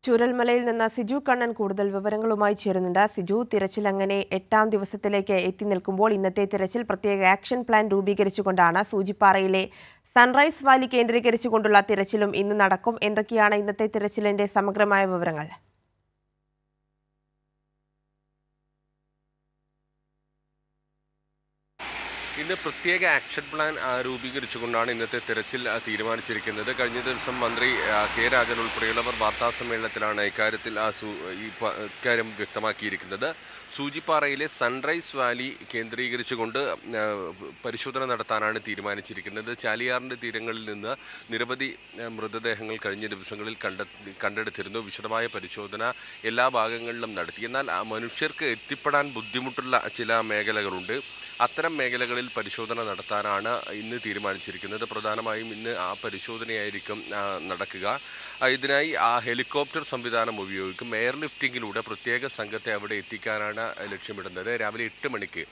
ചൂരൽമലയിൽ നിന്ന് സിജു കണ്ണൻ കൂടുതൽ വിവരങ്ങളുമായി ചേരുന്നുണ്ട്. സിജു, തിരച്ചിൽ അങ്ങനെ 8ാം ദിവസത്തിലേക്ക് എത്തി നിൽക്കുമ്പോൾ ഇന്നത്തെ തിരച്ചിൽ പ്രത്യേക ആക്ഷൻ പ്ലാൻ രൂപീകരിച്ചുകൊണ്ടാണ്. സൂചിപ്പാറയിലെ സൺറൈസ് വാലി കേന്ദ്രീകരിച്ചുകൊണ്ടുള്ള തിരച്ചിലും ഇന്ന് നടക്കും. എന്തൊക്കെയാണ് ഇന്നത്തെ തിരച്ചിലിന്റെ സമഗ്രമായ വിവരങ്ങൾ? ഇന്ന് പ്രത്യേക ആക്ഷൻ പ്ലാൻ രൂപീകരിച്ചുകൊണ്ടാണ് ഇന്നത്തെ തിരച്ചിൽ തീരുമാനിച്ചിരിക്കുന്നത്. കഴിഞ്ഞ ദിവസം മന്ത്രി കെ രാജൻ ഉൾപ്പെടെയുള്ളവർ വാർത്താസമ്മേളനത്തിലാണ് ഇക്കാര്യം വ്യക്തമാക്കിയിരിക്കുന്നത്. സൂചിപ്പാറയിലെ സൺറൈസ് വാലി കേന്ദ്രീകരിച്ചുകൊണ്ട് പരിശോധന നടത്താനാണ് തീരുമാനിച്ചിരിക്കുന്നത്. ചാലിയാറിൻ്റെ തീരങ്ങളിൽ നിന്ന് നിരവധി മൃതദേഹങ്ങൾ കഴിഞ്ഞ ദിവസങ്ങളിൽ കണ്ടെടുത്തിരുന്നു. വിശദമായ പരിശോധന എല്ലാ ഭാഗങ്ങളിലും നടത്തി. എന്നാൽ മനുഷ്യർക്ക് എത്തിപ്പെടാൻ ബുദ്ധിമുട്ടുള്ള ചില മേഖലകളുണ്ട്. അത്തരം മേഖലകളിൽ പരിശോധന നടത്താനാണ് ഇന്ന് തീരുമാനിച്ചിരിക്കുന്നത്. പ്രധാനമായും ഇന്ന് ആ പരിശോധനയായിരിക്കും നടക്കുക. ഇതിനായി ഹെലികോപ്റ്റർ സംവിധാനം ഉപയോഗിക്കും. എയർലിഫ്റ്റിങ്ങിലൂടെ പ്രത്യേക സംഘത്തെ അവിടെ എത്തിക്കാനാണ് ലക്ഷ്യമിടുന്നത്. രാവിലെ 8 മണിക്ക്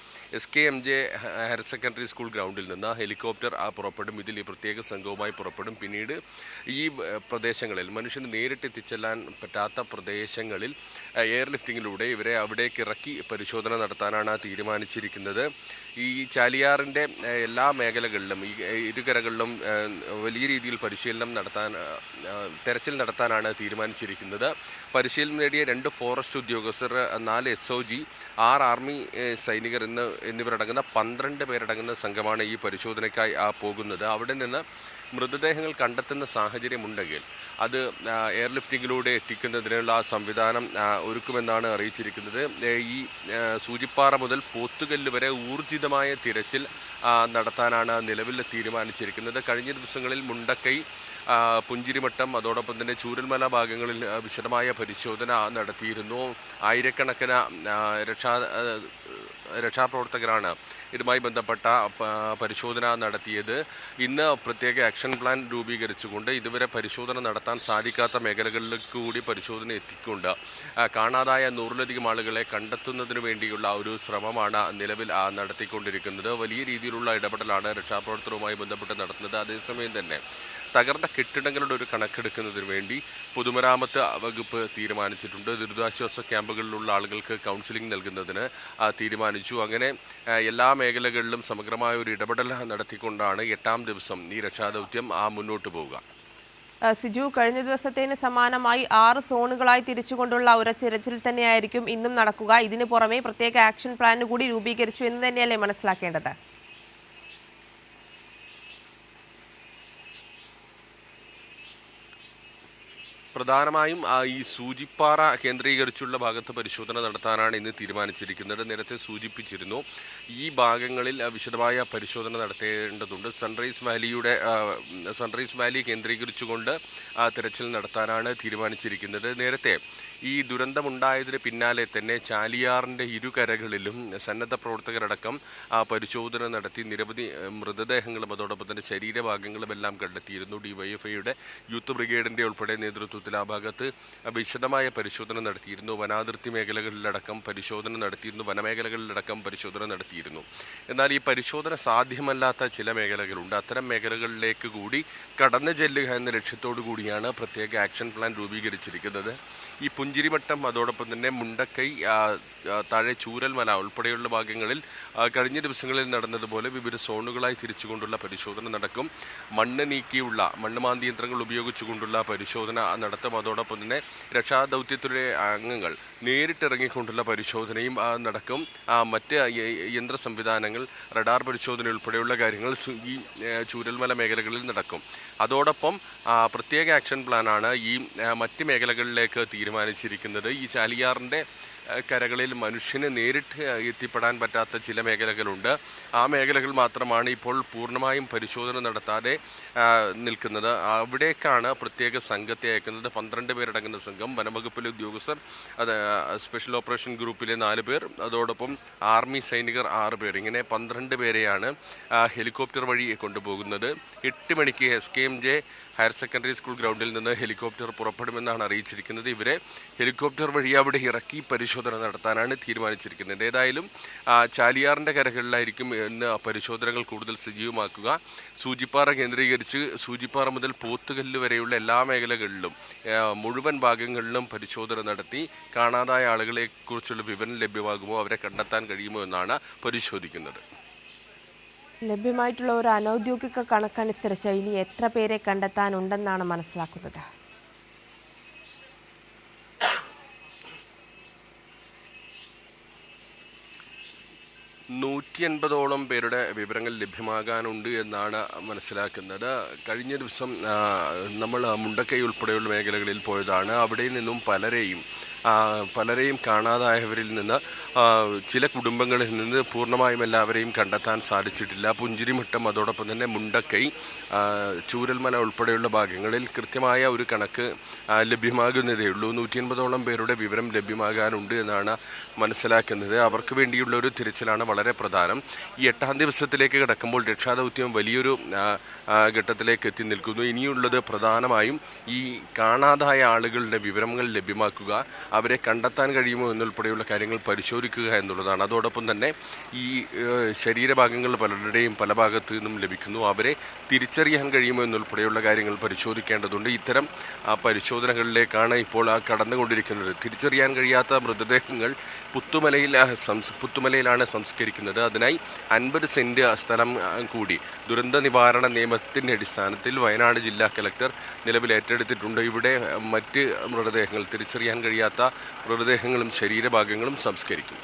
SKMJ ഹയർ സെക്കൻഡറി സ്കൂൾ ഗ്രൗണ്ടിൽ നിന്ന് ഹെലികോപ്റ്റർ പുറപ്പെടും. ഇതിൽ ഈ പ്രത്യേക സംഘവുമായി പുറപ്പെടും. പിന്നീട് ഈ പ്രദേശങ്ങളിൽ മനുഷ്യന് നേരിട്ട് എത്തിച്ചെല്ലാൻ പറ്റാത്ത പ്രദേശങ്ങളിൽ എയർലിഫ്റ്റിങ്ങിലൂടെ ഇവരെ അവിടേക്ക് ഇറക്കി പരിശോധന നടത്താനാണ് തീരുമാനിച്ചിരിക്കുന്നത്. ഈ ചാലിയാറിൻ്റെ എല്ലാ മേഖലകളിലും ഈ ഇരുകരകളിലും വലിയ രീതിയിൽ തെരച്ചിൽ നടത്താനാണ് തീരുമാനിച്ചിരിക്കുന്നത്. പരിശീലനം നേടിയ 2 ഫോറസ്റ്റ് ഉദ്യോഗസ്ഥർ, 4 SOG, 6 ആർമി സൈനികർ എന്നിവരടങ്ങുന്ന 12 പേരടങ്ങുന്ന സംഘമാണ് ഈ പരിശോധനയ്ക്കായി പോകുന്നത്. അവിടെ നിന്ന് മൃതദേഹങ്ങൾ കണ്ടെത്തുന്ന സാഹചര്യമുണ്ടെങ്കിൽ അത് എയർലിഫ്റ്റിങ്ങിലൂടെ എത്തിക്കുന്നതിനുള്ള സംവിധാനം ഒരുക്കുമെന്നാണ് അറിയിച്ചിരിക്കുന്നത്. ഈ സൂചിപ്പാറ മുതൽ പോത്തുകല്ല് വരെ ഊർജിതമായ തിരച്ചിൽ നടത്താനാണ് നിലവിൽ തീരുമാനിച്ചിരിക്കുന്നത്. കഴിഞ്ഞ ദിവസങ്ങളിൽ മുണ്ടക്കൈ, പുഞ്ചിരിമട്ടം, അതോടൊപ്പം തന്നെ ചൂരൽമല ഭാഗങ്ങളിൽ വിശദമായ പരിശോധന നടത്തിയിരുന്നു. ആയിരക്കണക്കിന് രക്ഷാപ്രവർത്തകരാണ് ഇതുമായി ബന്ധപ്പെട്ട പരിശോധന നടത്തിയത്. ഇന്ന് പ്രത്യേക ആക്ഷൻ പ്ലാൻ രൂപീകരിച്ചുകൊണ്ട് ഇതുവരെ പരിശോധന നടത്താൻ സാധിക്കാത്ത മേഖലകളിലേക്ക് കൂടി പരിശോധന എത്തിക്കൊണ്ട് കാണാതായ 100-ലധികം ആളുകളെ കണ്ടെത്തുന്നതിന് വേണ്ടിയുള്ള ഒരു ശ്രമമാണ് നിലവിൽ നടത്തിക്കൊണ്ടിരിക്കുന്നത്. വലിയ രീതിയിലുള്ള ഇടപെടലാണ് രക്ഷാപ്രവർത്തനവുമായി ബന്ധപ്പെട്ട് നടത്തുന്നത്. അതേസമയം തന്നെ തകർന്ന കെട്ടിടങ്ങളുടെ ഒരു കണക്കെടുക്കുന്നതിന് വേണ്ടി പൊതുമരാമത്ത് വകുപ്പ് തീരുമാനിച്ചിട്ടുണ്ട്. ദുരിതാശ്വാസ ക്യാമ്പുകളിലുള്ള ആളുകൾക്ക് കൗൺസിലിംഗ് നൽകുന്നതിന് തീരുമാനിച്ചു. അങ്ങനെ എല്ലാ മേഖലകളിലും സമഗ്രമായ ഒരു ഇടപെടൽ നടത്തിക്കൊണ്ടാണ് 8ാം ദിവസം ഈ രക്ഷാദൗത്യം മുന്നോട്ട് പോവുക. സിജു, കഴിഞ്ഞ ദിവസത്തേന് സമാനമായി 6 സോണുകളായി തിരിച്ചുകൊണ്ടുള്ള ഒരു തിരച്ചിൽ തന്നെയായിരിക്കും ഇന്നും നടക്കുക. ഇതിനു പുറമെ പ്രത്യേക ആക്ഷൻ പ്ലാൻ കൂടി രൂപീകരിച്ചു എന്ന് തന്നെയല്ലേ മനസ്സിലാക്കേണ്ടത്? പ്രധാനമായും ഈ സൂചിപ്പാറ കേന്ദ്രീകരിച്ചുള്ള ഭാഗത്ത് പരിശോധന നടത്താനാണ് ഇന്ന് തീരുമാനിച്ചിരിക്കുന്നത്. നേരത്തെ സൂചിപ്പിച്ചിരുന്നു, ഈ ഭാഗങ്ങളിൽ വിശദമായ പരിശോധന നടത്തേണ്ടതുണ്ട്. സൺറൈസ് വാലി കേന്ദ്രീകരിച്ചുകൊണ്ട് തിരച്ചിൽ നടത്താനാണ് തീരുമാനിച്ചിരിക്കുന്നത്. നേരത്തെ ഈ ദുരന്തമുണ്ടായതിന് പിന്നാലെ തന്നെ ചാലിയാറിൻ്റെ ഇരുകരകളിലും സന്നദ്ധ പ്രവർത്തകരടക്കം പരിശോധന നടത്തി നിരവധി മൃതദേഹങ്ങളും അതോടൊപ്പം തന്നെ ശരീരഭാഗങ്ങളും എല്ലാം കണ്ടെത്തിയിരുന്നു. DYFIയുടെ യൂത്ത് ബ്രിഗേഡിൻ്റെ ഉൾപ്പെടെ നേതൃത്വത്തിൽ ആ ഭാഗത്ത് വിശദമായ പരിശോധന നടത്തിയിരുന്നു. വനാതിർത്തി മേഖലകളിലടക്കം പരിശോധന നടത്തിയിരുന്നു. വനമേഖലകളിലടക്കം പരിശോധന നടത്തിയിരുന്നു. എന്നാൽ ഈ പരിശോധന സാധ്യമല്ലാത്ത ചില മേഖലകളുണ്ട്. അത്തരം മേഖലകളിലേക്ക് കൂടി കടന്നു ചെല്ലുക എന്ന ലക്ഷ്യത്തോടു കൂടിയാണ് പ്രത്യേക ആക്ഷൻ പ്ലാൻ രൂപീകരിച്ചിരിക്കുന്നത്. ഈ പുഞ്ചിരിമട്ടം, അതോടൊപ്പം തന്നെ മുണ്ടക്കൈ, താഴെ ചൂരൽമല ഉൾപ്പെടെയുള്ള ഭാഗങ്ങളിൽ കഴിഞ്ഞ ദിവസങ്ങളിൽ നടന്നതുപോലെ വിവിധ സോണുകളായി തിരിച്ചുകൊണ്ടുള്ള പരിശോധന നടക്കും. മണ്ണ് മാന്തി യന്ത്രങ്ങൾ ഉപയോഗിച്ചുകൊണ്ടുള്ള പരിശോധന നടത്തും. അതോടൊപ്പം തന്നെ രക്ഷാദൗത്യത്തിലെ അംഗങ്ങൾ നേരിട്ടിറങ്ങിക്കൊണ്ടുള്ള പരിശോധനയും നടക്കും. മറ്റ് യന്ത്ര സംവിധാനങ്ങൾ, റഡാർ പരിശോധന ഉൾപ്പെടെയുള്ള കാര്യങ്ങൾ ഈ ചൂരൽമല മേഖലകളിൽ നടക്കും. അതോടൊപ്പം പ്രത്യേക ആക്ഷൻ പ്ലാനാണ് ഈ മറ്റ് മേഖലകളിലേക്ക് തീരുമാനിച്ചിരിക്കുന്നത്. ഈ ചാലിയാറിൻ്റെ കരകളിൽ മനുഷ്യന് നേരിട്ട് എത്തിപ്പെടാൻ പറ്റാത്ത ചില മേഖലകളുണ്ട്. ആ മേഖലകൾ മാത്രമാണ് ഇപ്പോൾ പൂർണ്ണമായും പരിശോധന നടത്താതെ നിൽക്കുന്നത്. അവിടേക്കാണ് പ്രത്യേക സംഘത്തെ അയക്കുന്നത്. 12 പേരടങ്ങുന്ന സംഘം, വനംവകുപ്പിലെ ഉദ്യോഗസ്ഥർ, സ്പെഷ്യൽ ഓപ്പറേഷൻ ഗ്രൂപ്പിലെ 4 പേർ, അതോടൊപ്പം ആർമി സൈനികർ 6 പേർ, ഇങ്ങനെ 12 പേരെയാണ് ഹെലികോപ്റ്റർ വഴി കൊണ്ടുപോകുന്നത്. 8 മണിക്ക് SKMJ ഹയർ സെക്കൻഡറി സ്കൂൾ ഗ്രൗണ്ടിൽ നിന്ന് ഹെലികോപ്റ്റർ പുറപ്പെടുമെന്നാണ് അറിയിച്ചിരിക്കുന്നത്. ഇവരെ ഹെലികോപ്റ്റർ വഴി അവിടെ ഇറക്കി പരിശോധന നടത്താനാണ് തീരുമാനിച്ചിരിക്കുന്നത്. ഏതായാലും ചാലിയാറിൻ്റെ കരകളിലായിരിക്കും ഇന്ന് പരിശോധനകൾ കൂടുതൽ സജീവമാക്കുക. സൂചിപ്പാറ കേന്ദ്രീകരിച്ച് സൂചിപ്പാറ മുതൽ പോത്തുകല്ല് വരെയുള്ള എല്ലാ മേഖലകളിലും മുഴുവൻ ഭാഗങ്ങളിലും പരിശോധന നടത്തി കാണാതായ ആളുകളെക്കുറിച്ചുള്ള വിവരം ലഭ്യമാകുമോ, അവരെ കണ്ടെത്താൻ കഴിയുമോ എന്നാണ് പരിശോധിക്കുന്നത്. ലഭ്യമായിട്ടുള്ള ഒരു അനൗദ്യോഗിക കണക്കനുസരിച്ച് ഇനി എത്ര പേരെ കണ്ടെത്താനുണ്ടെന്നാണ് മനസ്സിലാക്കുന്നത്? 180ഓളം പേരുടെ വിവരങ്ങൾ ലഭ്യമാകാനുണ്ട് എന്നാണ് മനസ്സിലാക്കുന്നത്. കഴിഞ്ഞ ദിവസം നമ്മൾ മുണ്ടക്കൈ ഉൾപ്പെടെയുള്ള മേഖലകളിൽ പോയതാണ്. അവിടെ നിന്നും പലരെയും കാണാതായവരിൽ നിന്ന് ചില കുടുംബങ്ങളിൽ നിന്ന് പൂർണ്ണമായും എല്ലാവരെയും കണ്ടെത്താൻ സാധിച്ചിട്ടില്ല. പുഞ്ചിരിമുട്ടം, അതോടൊപ്പം തന്നെ മുണ്ടക്കൈ, ചൂരൽമല ഉൾപ്പെടെയുള്ള ഭാഗങ്ങളിൽ കൃത്യമായ ഒരു കണക്ക് ലഭ്യമാകുന്നതേ ഉള്ളൂ. 180ഓളം പേരുടെ വിവരം ലഭ്യമാകാനുണ്ട് എന്നാണ് മനസ്സിലാക്കുന്നത്. അവർക്ക് വേണ്ടിയുള്ള ഒരു തിരച്ചിലാണ് വളരെ പ്രധാനം. ഈ 8ാം ദിവസത്തിലേക്ക് കടക്കുമ്പോൾ രക്ഷാദൗത്യം വലിയൊരു ഘട്ടത്തിലേക്ക് എത്തി നിൽക്കുന്നു. ഇനിയുള്ളത് പ്രധാനമായും ഈ കാണാതായ ആളുകളുടെ വിവരങ്ങൾ ലഭ്യമാക്കുക, അവരെ കണ്ടെത്താൻ കഴിയുമോ എന്നുൾപ്പെടെയുള്ള കാര്യങ്ങൾ പരിശോധിക്കുക എന്നുള്ളതാണ്. അതോടൊപ്പം തന്നെ ഈ ശരീരഭാഗങ്ങൾ പലരുടെയും പല ഭാഗത്തു നിന്നും ലഭിക്കുന്നു, അവരെ തിരിച്ചറിയാൻ കഴിയുമോ എന്നുൾപ്പെടെയുള്ള കാര്യങ്ങൾ പരിശോധിക്കേണ്ടതുണ്ട്. ഇത്തരം പരിശോധനകളിലേക്കാണ് ഇപ്പോൾ കടന്നുകൊണ്ടിരിക്കുന്നത്. തിരിച്ചറിയാൻ കഴിയാത്ത മൃതദേഹങ്ങൾ പുത്തുമലയിലാണ് സംസ്കരിക്കുന്നത്. അതിനായി 50 സെന്റ് സ്ഥലം കൂടി ദുരന്ത നിവാരണ നിയമത്തിൻ്റെ അടിസ്ഥാനത്തിൽ വയനാട് ജില്ലാ കലക്ടർ നിലവിൽ ഏറ്റെടുത്തിട്ടുണ്ട്. ഇവിടെ മറ്റ് മൃതദേഹങ്ങൾ, തിരിച്ചറിയാൻ കഴിയാത്ത മൃതദേഹങ്ങളും ശരീരഭാഗങ്ങളും സംസ്കരിക്കും.